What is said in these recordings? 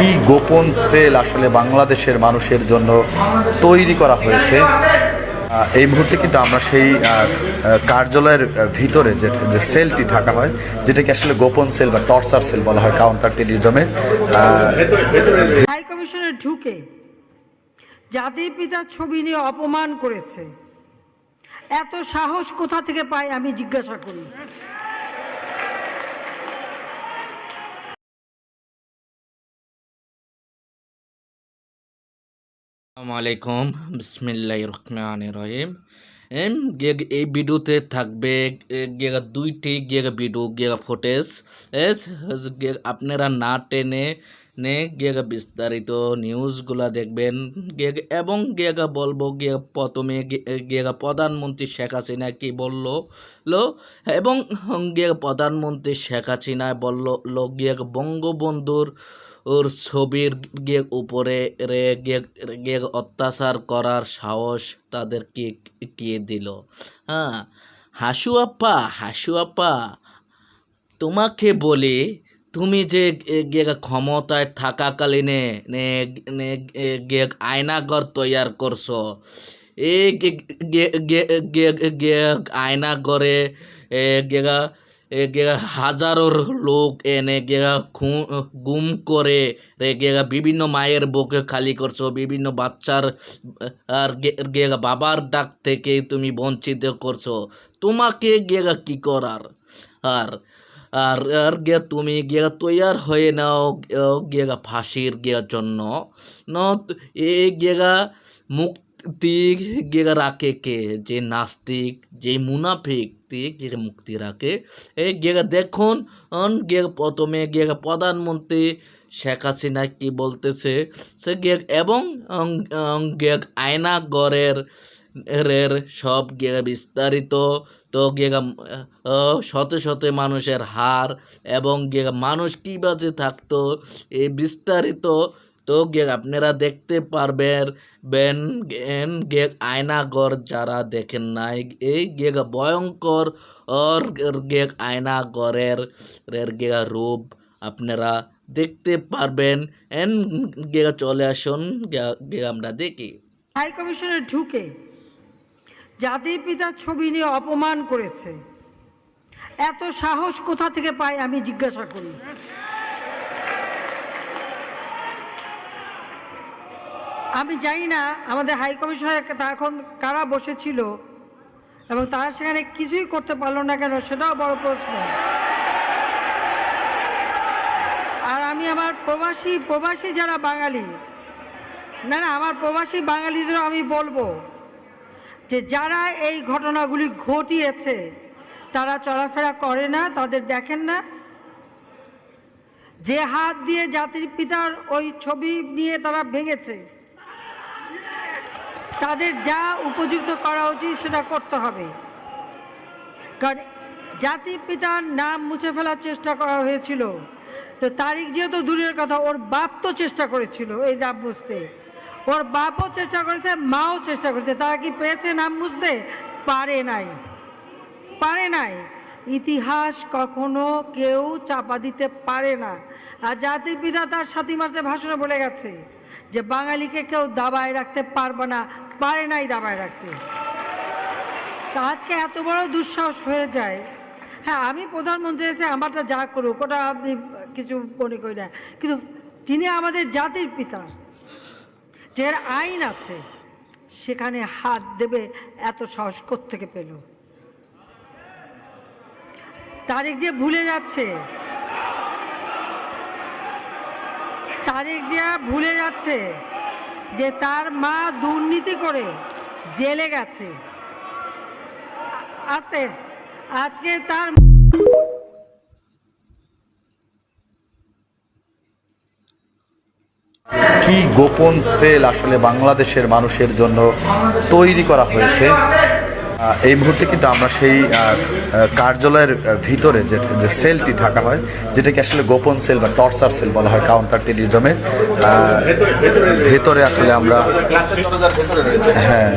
কি গোপন সেল আসলে বাংলাদেশের মানুষের জন্য তৈরি করা হয়েছে। এই মুহূর্তে কিন্তু আমরা সেই কার্যালয়ের ভিতরে যে সেলটি থাকা হয়, যেটাকে আসলে গোপন সেল বা টর্চার সেল বলা হয় কাউন্টার টেররিজমের। হাই কমিশনে ঢুকে জাতির পিতার ছবি নিয়ে অপমান করেছে, এত সাহস কোথা থেকে পায় আমি জিজ্ঞাসা করি। আসসালামু আলাইকুম, বিসমিল্লাহির রহমানির রহিম। এই ভিডিওতে থাকবে দুইটি ভিডিও ফুটেজ। আপনারা না টেনে বিস্তারিত নিউজগুলা দেখবেন এবং বলবো প্রথমে প্রধানমন্ত্রী শেখ হাসিনা কি বললো এবং প্রধানমন্ত্রী শেখ হাসিনা বললো বঙ্গবন্ধুর ওর ছবির উপরে অত্যাচার করার সাহস তাদেরকে কে দিল। হ্যাঁ, হাসু আপা তোমাকে বলি, তুমি যে ক্ষমতায় থাকাকালীনে আয়নাঘর তৈয়ার করছো, এই আয়নাঘরে হাজারো লোক এনে গুম করে বিভিন্ন মায়ের বুকে খালি করছো, বিভিন্ন বাচ্চার আর বাবার ডাক থেকে তুমি বঞ্চিত করছো। তোমাকে কি করার? আর আর আর তুমি তৈয়ার হয়ে নাও ফাঁসির জন্য। এই মুক্তি রাখে কে? যে নাস্তিক, যে মুনাফিক মুক্তি রাখে। এই দেখুন প্রথমে প্রধানমন্ত্রী শেখ হাসিনা কি বলতেছে সে এবং আয়নাঘরের সব বিস্তারিত তো শত শত মানুষের হার এবং মানুষ কিভাবে থাকতো এই বিস্তারিত তো আপনারা দেখতে পারবেন। আয়নাঘর যারা দেখেন নাই, এই ভয়ঙ্কর আয়নাঘরের রূপ আপনারা দেখতে পারবেন। চলে আসুন আমরা দেখি। হাই কমিশনে ঢুকে জাতির পিতার ছবি নিয়ে অপমান করেছে, এত সাহস কোথা থেকে পায় আমি জিজ্ঞাসা করি। আমি জানি না আমাদের হাই কমিশনে এখন কারা বসেছিল এবং তারা সেখানে কিছুই করতে পারলো না কেন, সেটাও বড় প্রশ্ন। আর আমি আমার প্রবাসী যারা বাঙালি, না আমার প্রবাসী বাঙালিদেরও আমি বলবো যে যারা এই ঘটনাগুলি ঘটিয়েছে তারা চলাফেরা করে না, তাদের দেখেন না। যে হাত দিয়ে জাতির পিতার ওই ছবি নিয়ে তারা ভেঙেছে, তাদের যা উপযুক্ত করা উচিত সেটা করতে হবে। কারণ জাতির পিতার নাম মুছে ফেলার চেষ্টা করা হয়েছিল, তো তারিখ যেহেতু দূরের কথা, ওর বাপ তো চেষ্টা করেছিল এই নাম মুছতে, ওর বাপও চেষ্টা করেছে, মাও চেষ্টা করেছে। তারা কি পেয়েছে নাম মুছতে? পারে নাই। ইতিহাস কখনো কেউ চাপা দিতে পারে না। আর জাতির পিতা তার 7 মাসে ভাষণে বলে গেছে যে বাঙালিকে কেউ দাবায় রাখতে পারবে না, পারে নাই দাবায় রাখতে। তা আজকে এত বড় দুঃসাহস হয়ে যায়। হ্যাঁ, আমি প্রধানমন্ত্রী এসে আমারটা যা করুক ওটা আমি কিছু মনে করি না, কিন্তু যিনি আমাদের জাতির পিতা, যে আইন আছে, সেখানে হাত দেবে এত সাহস কোত্থেকে পেল? তারেক যে ভুলে যাচ্ছে যে তার মা দুর্নীতি করে জেলে গেছে। আজকে তার কি গোপন সেল আসলে বাংলাদেশের মানুষের জন্য তৈরি করা হয়েছে। এই মুহূর্তে কিন্তু আমরা সেই কার্যালয়ের ভিতরে যে সেলটি থাকা হয়, যেটাকে আসলে গোপন সেল বা টর্চার সেল বলা হয় কাউন্টার টেররিজমের ভেতরে আসলে আমরা, হ্যাঁ।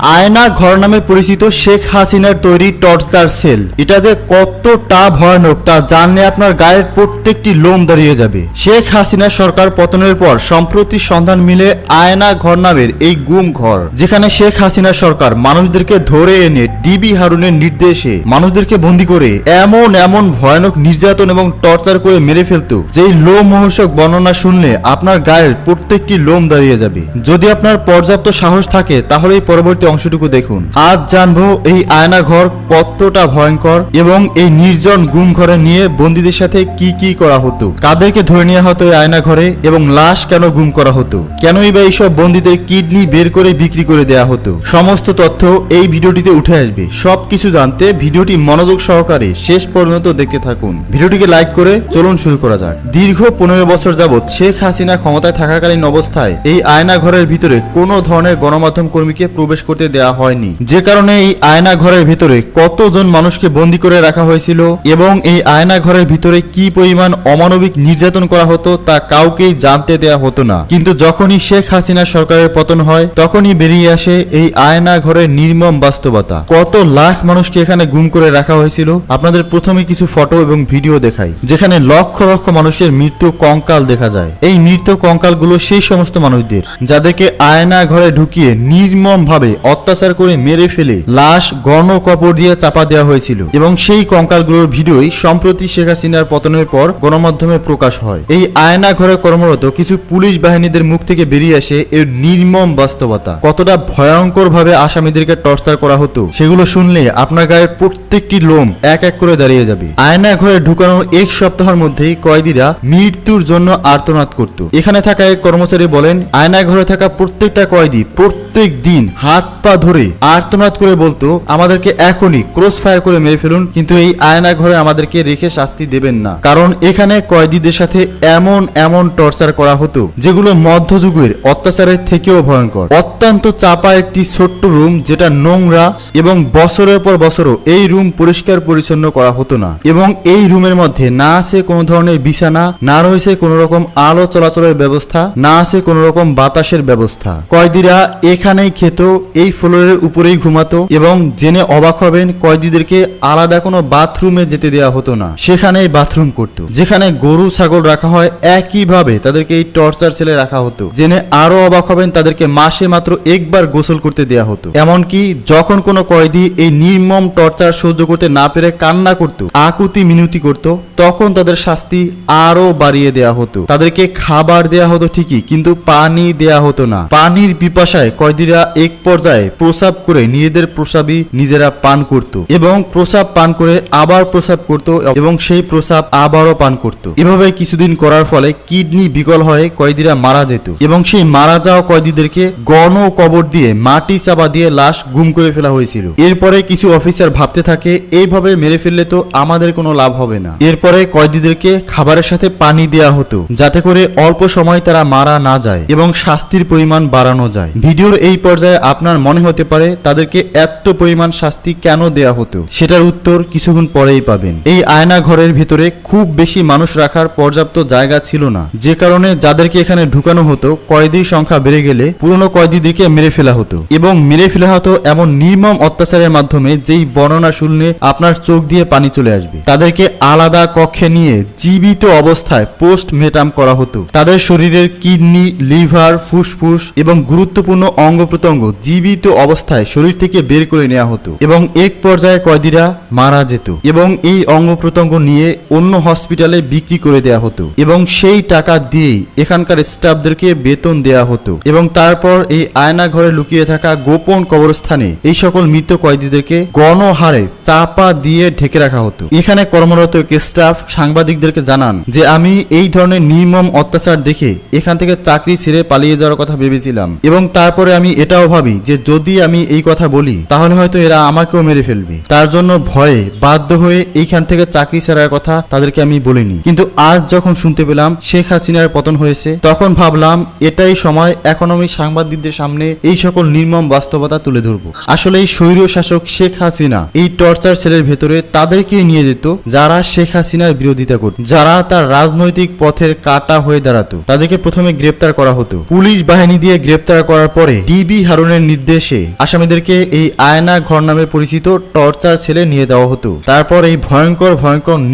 আয়না ঘর নামে পরিচিত শেখ হাসিনার তৈরি টর্চার সেল, এটা যে কতটা ভয়ানক তা জানলে আপনার গায়ের প্রত্যেকটি লোম দাঁড়িয়ে যাবে। শেখ হাসিনা সরকার পতনের পর সম্প্রতি সন্ধান মিলে আয়না ঘর নামের এই গুম ঘর, যেখানে শেখ হাসিনা সরকার মানুষদেরকে ধরে এনে ডিবি হারুনের নির্দেশে মানুষদেরকে বন্দী করে এমন এমন ভয়ানক নির্যাতন এবং টর্চার করে মেরে ফেলতো, যেই লোমহর্ষক বর্ণনা শুনলে আপনার গায়ের প্রত্যেকটি লোম দাঁড়িয়ে যাবে। যদি আপনার পর্যাপ্ত সাহস থাকে তাহলে এই পরবর্তী অংশটুকু দেখুন। আজ জানবো এই আয়না ঘর কতটা ভয়ঙ্কর এবং এই নির্জন গুম ঘরে নিয়ে বন্দীদের সাথে কি কি করা হতো, কাদেরকে ধরে নেওয়া হতো এই আয়না ঘরে এবং লাশ কেন গুম করা হতো, কেনই বা এইসব বন্দীদের কিডনি বের করে বিক্রি করে দেওয়া হতো। সমস্ত তথ্য এই ভিডিওটিতে উঠে আসবে। সবকিছু জানতে ভিডিওটি মনোযোগ সহকারে শেষ পর্যন্ত দেখতে থাকুন। ভিডিওটিকে লাইক করে চলুন শুরু করা যাক। দীর্ঘ 15 বছর যাবৎ শেখ হাসিনা ক্ষমতায় থাকাকালীন অবস্থায় এই আয়না ঘরের ভিতরে কোনো ধরনের গণমাধ্যম কর্মীকে প্রবেশ করতে দেওয়া হয়নি, যে কারণে এই আয়না ঘরের ভিতরে কতজন মানুষকে বন্দী করে রাখা হয়েছিল এবং এই আয়না ঘরের ভিতরে কি পরিমাণ অমানবিক নির্যাতন করা হতো তা কাউকেই জানতে দেয়া হতো না। কিন্তু যখনই শেখ হাসিনা সরকারের পতন হয় তখনই বেরিয়ে আসে এই আয়না ঘরের নির্মম বাস্তবতা। কত লাখ মানুষকে এখানে গুম করে রাখা হয়েছিল আপনাদের প্রথমে কিছু ফটো এবং ভিডিও দেখাই, যেখানে লক্ষ লক্ষ মানুষের মৃত্যু কঙ্কাল দেখা যায়। এই মৃত্যু কঙ্কালগুলো সেই সমস্ত মানুষদের যাদেরকে আয়না ঘরে ঢুকিয়ে নির্মম ভাবে অত্যাচার করে মেরে ফেলে লাশ গণকবর দিয়ে চাপা দেওয়া হয়েছিল এবং সেই কঙ্কালগুলোর ভিডিওই সম্প্রতি শেখ হাসিনার পতনের পর গণমাধ্যমে প্রকাশ হয়। এই আয়না ঘরে কর্মরত কিছু পুলিশ বাহিনীদের মুখ থেকে বেরিয়ে আসে এর নির্মম বাস্তবতা। কতটা ভয়ঙ্কর ভাবে আসামিদেরকে টর্চার করা হতো সেগুলো শুনলে আপনার গায়ের প্রত্যেকটি লোম এক এক করে দাঁড়িয়ে যাবে। আয়না ঘরে ঢুকানোর 1 সপ্তাহের মধ্যেই কয়েদিরা মৃত্যুর জন্য আর্তনাদ করত। এখানে থাকা এক কর্মচারী বলেন, আয়না ঘরে থাকা প্রত্যেকটা কয়েদি প্রত্যেক দিন হাত পা ধরে আর্তনাদ করে বলতো, আমাদেরকে এখনই ক্রস ফায়ার করে মেরে ফেলুন, কিন্তু এই আয়না ঘরে আমাদেরকে রেখে শাস্তি দেবেন না। কারণ এখানে কয়েদিদের সাথে এমন এমন টর্চার করা হতো যেগুলো মধ্যযুগের অত্যাচারের থেকেও ভয়ঙ্কর। অত্যন্ত চাপা একটি ছোট্ট রুম, যেটা নোংরা এবং বছরের পর বছরও এই রুম পরিষ্কার পরিচ্ছন্ন করা হতো না। এবং এই রুমের মধ্যে না আছে কোনো ধরনের বিছানা, না রয়েছে কোনো রকম আলো চলাচলের ব্যবস্থা, না আছে কোনো রকম বাতাসের ব্যবস্থা। কয়েদিরা এখানেই খেত, এই ফ্লোরের উপরেই ঘুমাতো এবং জেনে অবাক হবেন কয়েদিদেরকে আলাদা কোনো বাথরুমে যেতে দেওয়া হতো না, সেখানেই বাথরুম করত। যেখানে গরু ছাগল রাখা হয় একইভাবে তাদেরকে এই টর্চার সেলে রাখা হতো। জেনে আরো অবাক হবেন তাদেরকে মাসে মাত্র একবার গোসল করতে দেওয়া হতো। এমনকি যখন কোনো কয়েদি এই নির্মম টর্চার সহ্য করতে না পেরে কান্না করত, আকুতি মিনতি করত, তখন তাদের শাস্তি আরো বাড়িয়ে দেওয়া হতো। তাদেরকে খাবার দেওয়া হতো ঠিকই, কিন্তু পানি দেওয়া হতো না। পানির পিপাসায় কয়েদিরা এক পর্যায়ে প্রস্রাব করে নিজেদের প্রস্রাবই নিজেরা পান করত এবং প্রস্রাব পান করে আবার প্রস্রাব করত এবং সেই প্রস্রাব আবারও পান করত। এভাবে কিছুদিন করার ফলে কিডনি বিকল হয়ে কয়েদিরা মারা যেত এবং সেই মারা যাওয়া কয়েদিদেরকে গণকবর দিয়ে মাটি চাপা দিয়ে লাশ গুম করে ফেলা হয়েছিল। এরপরে কিছু অফিসার ভাবতে থাকে, এইভাবে মেরে ফেললে তো আমাদের কোনো লাভ হবে না। এরপরে কয়েদিদেরকে খাবারের সাথে পানি দেওয়া হতো যাতে করে অল্প সময় তারা মারা না যায় এবং শাস্তির পরিমাণ বাড়ানো যায়। ভিডিওর এই পর্যায়ে আপনার মনে হতে পারে তাদেরকে এত পরিমাণ শাস্তি কেন দেয়া হতো, সেটার উত্তর কিছুক্ষণ পরেই পাবেন। এই আয়না ঘরের ভিতরে খুব বেশি মানুষ রাখার পর্যাপ্ত জায়গা ছিল না, যে কারণে যাদেরকে এখানে ঢুকানো হতো কয়েদির সংখ্যা বেড়ে গেলে পুরনো কয়েদিদেরকে মেরে ফেলা হতো এবং মেরে ফেলা হতো এমন নির্মম অত্যাচারের মাধ্যমে যেই বর্ণনা শুনলে আপনার চোখ দিয়ে পানি চলে আসবে। তাদেরকে আলাদা কক্ষে নিয়ে জীবিত অবস্থায় পোস্টমর্টম করা হতো। তাদের শরীরের কিডনি, লিভার, ফুসফুস এবং গুরুত্বপূর্ণ অঙ্গ প্রত্যঙ্গ জীবিত অবস্থায় শরীর থেকে বের করে নেওয়া হতো এবং এক পর্যায়ে কয়েদিরা মারা যেত এবং এই অঙ্গ প্রত্যঙ্গ নিয়ে অন্য হসপিটালে বিক্রি করে দেওয়া হতো এবং সেই টাকা দিয়েই এখানকার স্টাফদেরকে বেতন দেওয়া হতো এবং তারপর এই আয়না ঘরে লুকিয়ে থাকা গোপন কবরস্থানে এই সকল মৃত কয়েদিদেরকে গণহারে চাপা দিয়ে ঢেকে রাখা হতো। এখানে কর্মরত স্টাফ সাংবাদিকদেরকে জানান যে, আমি এই ধরনের নির্মম অত্যাচার দেখে এখান থেকে চাকরি ছেড়ে পালিয়ে যাওয়ার কথা ভেবেছিলাম এবং তারপরে আমি এটাও ভাবি যে যদি আমি এই কথা বলি তাহলে হয়তো এরা আমাকেও মেরে ফেলবে। তার জন্য ভয়ে বাধ্য হয়ে এইখান থেকে চাকরি ছাড়ার কথা তাদেরকে আমি বলিনি। কিন্তু আজ যখন শুনতে পেলাম শেখ হাসিনার পতন হয়েছে তখন ভাবলাম এটাই সময় এখন আমি সাংবাদিকদের সামনে এই সকল নির্মম বাস্তবতা তুলে ধরবো। আসলে এই স্বৈর শাসক শেখ হাসিনা এই টর্চার সেলের ভেতরে তাদেরকে নিয়ে যেত যারা শেখ হাসিনার বিরোধিতা করত, যারা তার রাজনৈতিক পথের কাটা হয়ে দাঁড়াতো। তাদেরকে প্রথমে গ্রেপ্তার করা হতো, পুলিশ বাহিনী দিয়ে গ্রেপ্তার করার পরে ডিবি হারুনের নির্দেশ নির্দেশে আসামিদেরকে এই আয়না ঘর নামে পরিচিত টর্চার সেলে নিয়ে দেওয়া হতো। তারপর এই ভয়ঙ্কর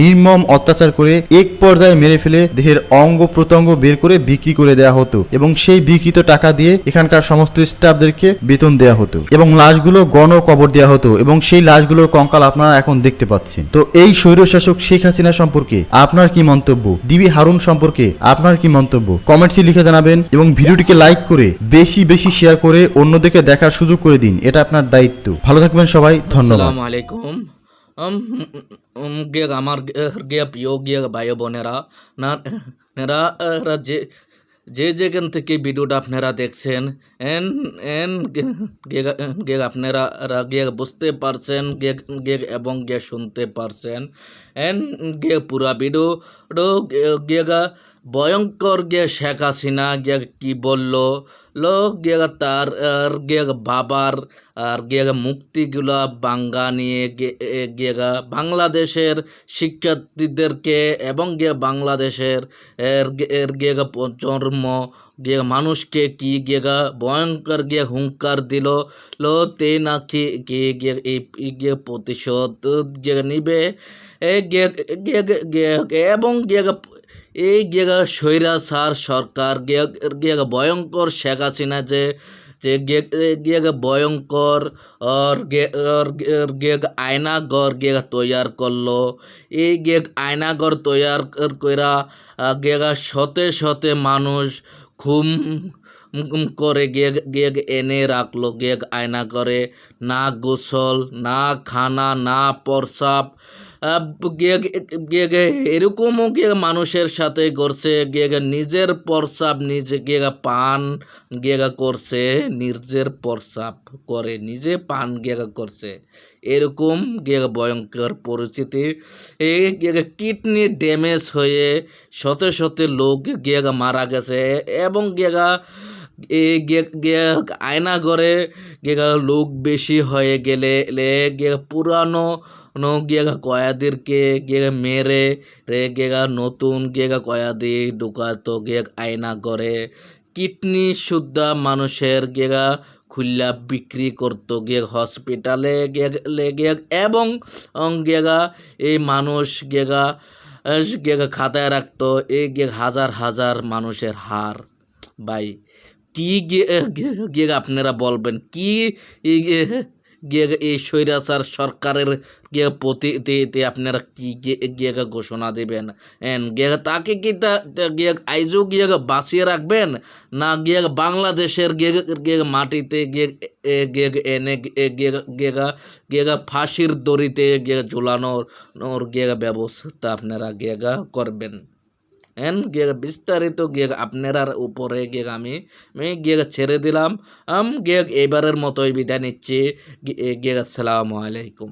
নির্মম অত্যাচার করে এক পর্যায়ে মেরে ফেলে দেহের অঙ্গ প্রত্যঙ্গ বের করে বিক্রি করে দেওয়া হতো এবং সেই বিক্রিত টাকা দিয়ে এখানকার সমস্ত স্টাফদেরকে বেতন দেওয়া হতো এবং লাশগুলো গণকবর দেওয়া হতো এবং সেই লাশগুলোর কঙ্কাল আপনারা এখন দেখতে পাচ্ছেন। তো এই স্বৈরশাসক শেখ হাসিনা সম্পর্কে আপনার কি মন্তব্য, ডিবি হারুন সম্পর্কে আপনার কি মন্তব্য, কমেন্টসে লিখে জানাবেন এবং ভিডিওটিকে লাইক করে বেশি বেশি শেয়ার করে অন্যদেরকে দেখার সুযোগ করে দিন, এটা আপনার দায়িত্ব। ভালো থাকবেন সবাই, ধন্যবাদ। আসসালামু আলাইকুম। আমার প্রিয় ভাই বোনেরা, যে যেখান থেকে ভিডিওটা আপনারা দেখছেন আপনারা বুঝতে পারছেন এবং শুনতে পারছেন পুরা ভিডিও ভয়ঙ্কর শেখ হাসিনা কি বললো তার বাবার আর মুক্তিগুলা বাঙ্গা নিয়ে বাংলাদেশের শিক্ষার্থীদেরকে এবং বাংলাদেশের প্রজন্ম মানুষকে কি ভয়ঙ্কর হুঙ্কার দিল তে নাকি প্রতিশোধ নিবে এবং এই স্বৈরাচার সরকার ভয়ঙ্কর শেখ হাসিনা যে ভয়ঙ্কর আয়নাঘর তৈয়ার করলো। এই আয়নাঘর তৈয়ার কইরা শতে শতে মানুষ ঘুম করে এনে রাখলো আয়না করে, না গোসল, না খানা, না প্রস্রাব, এরকমও মানুষের সাথে করছে, নিজের প্রস্রাব নিজে পান করছে, নিজের প্রস্রাব করে নিজে পান করছে। এরকম ভয়ঙ্কর পরিস্থিতি। এই কিডনি ড্যামেজ হয়ে শত শত লোক মারা গেছে এবং আয়নাঘরে লোক বেশি হয়ে গেলে পুরানো কয়েদিরকে মেরে নতুন কয়েদি ঢুকাতো আয়নাঘরে। কিডনি শুদ্ধা মানুষের খুল্লা বিক্রি করতো হসপিটালে এবং এই মানুষ খাতায় রাখতো এই হাজার হাজার মানুষের হার। ভাই কি আপনারা বলবেন, কি এই স্বৈরাচার সরকারের প্রতি আপনারা কি ঘোষণা দেবেন? তাকে কি আইজও বাঁচিয়ে রাখবেন, না বাংলাদেশের মাটিতে এনে ফাঁসির দড়িতে ঝুলানোর ব্যবস্থা আপনারা করবেন? বিস্তারিত আপনার উপরে আমি ছেড়ে দিলাম। এবারের মতোই বিদায় নিচ্ছি। আসসালামু আলাইকুম।